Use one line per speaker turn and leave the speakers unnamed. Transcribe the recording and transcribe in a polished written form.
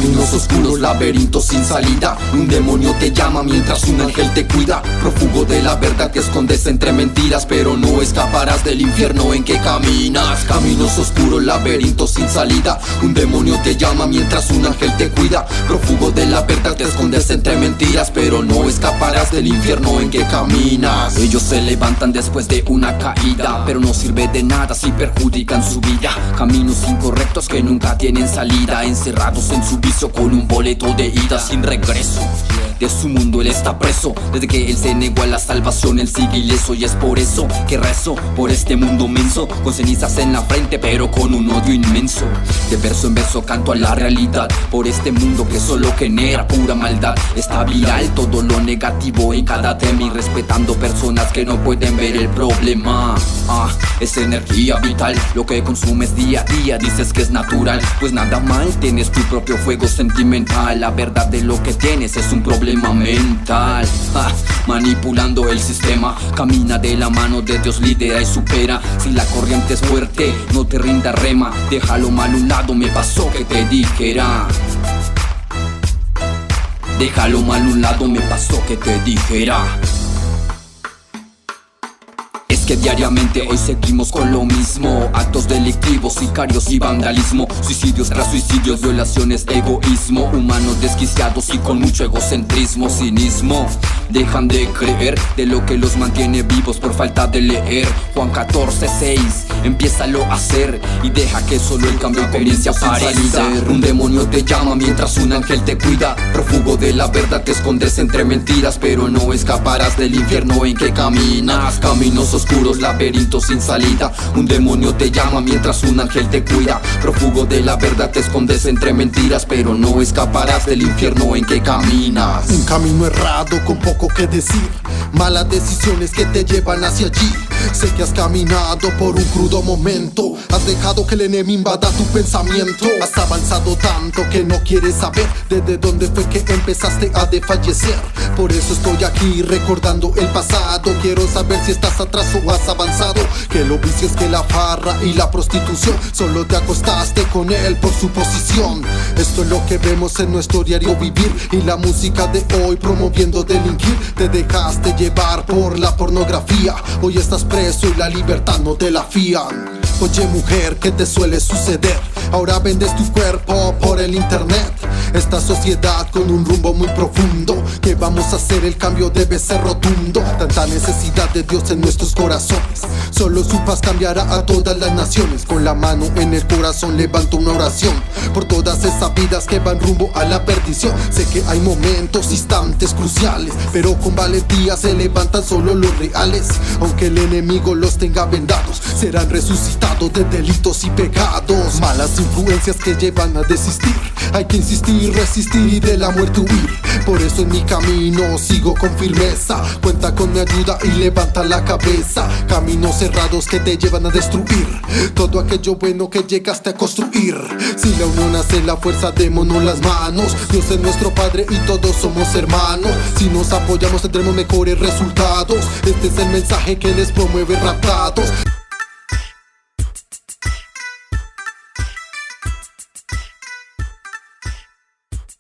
Caminos oscuros, laberintos sin salida. Un demonio te llama mientras un ángel te cuida. Prófugo de la verdad que escondes entre mentiras, pero no escaparás del infierno en que caminas. Caminos oscuros, laberintos sin salida. Un demonio te llama mientras un ángel te cuida. Prófugo de la verdad te escondes entre mentiras, pero no escaparás del infierno en que caminas. Ellos se levantan después de una caída, pero no sirve de nada si perjudican su vida. Caminos incorrectos que nunca tienen salida, encerrados en su vicio con un boleto de ida sin regreso. De su mundo él está preso, desde que él se negó a la salvación él sigue ileso. Y es por eso que rezo por este mundo menso, con cenizas en la frente pero con un odio inmenso. De verso en verso canto a la realidad, por este mundo que solo genera pura maldad. Está viral todo lo negativo en cada tema, y respetando personas que no pueden ver el problema. Es energía vital, lo que consumes día a día, dices que es natural. Pues nada mal, tienes tu propio fuego sentimental. La verdad de lo que tienes es un problema mental. Manipulando el sistema, camina de la mano de Dios, lidera y supera. Si la corriente es fuerte, no te rinda, rema. Déjalo mal a un lado, me pasó que te dijera. Déjalo mal a un lado, me pasó que te dijera. Que diariamente hoy seguimos con lo mismo: actos delictivos, sicarios y vandalismo, suicidios tras suicidios, violaciones, egoísmo, humanos desquiciados y con mucho egocentrismo, cinismo. Dejan de creer de lo que los mantiene vivos por falta de leer. Juan 14:6, empiézalo a hacer y deja que solo el cambio comience a aparecer. Un demonio te llama mientras un ángel te cuida. Prófugo de la verdad te escondes entre mentiras, pero no escaparás del infierno en que caminas. Caminos oscuros, laberintos sin salida. Un demonio te llama mientras un ángel te cuida. Prófugo de la verdad te escondes entre mentiras, pero no escaparás del infierno en que caminas.
Un camino errado con poco que decir, malas decisiones que te llevan hacia allí. Sé que has caminado por un crudo momento, has dejado que el enemigo invada tu pensamiento. Has avanzado tanto que no quieres saber desde dónde fue que empezaste a desfallecer. Por eso estoy aquí recordando el pasado. Quiero saber si estás atrás o has avanzado. Que los vicios, que la farra y la prostitución, solo te acostaste con él por su posición. Esto es lo que vemos en nuestro diario vivir, y la música de hoy promoviendo delinquir. Te dejaste llevar por la pornografía, hoy estás preso y la libertad no te la fían. Oye mujer, ¿qué te suele suceder? Ahora vendes tu cuerpo por el internet. Esta sociedad con un rumbo muy profundo. ¿Qué vamos a hacer? El cambio debe ser rotundo. Tanta necesidad de Dios en nuestros corazones, solo su paz cambiará a todas las naciones. Con la mano en el corazón levanto una oración por todas esas vidas que van rumbo a la perdición. Sé que hay momentos, instantes cruciales, pero con valentía se levantan solo los reales. Aunque el enemigo los tenga vendados, serán resucitados de delitos y pecados. Malas influencias que llevan a desistir, hay que insistir, resistir y de la muerte huir. Por eso en mi camino sigo con firmeza. Cuenta con mi ayuda y levanta la cabeza. Caminos cerrados que te llevan a destruir todo aquello bueno que llegaste a construir. Si la unión hace la fuerza, démonos las manos. Dios es nuestro Padre y todos somos hermanos. Si nos apoyamos tendremos mejores resultados. Este es el mensaje que les promueve Raptados.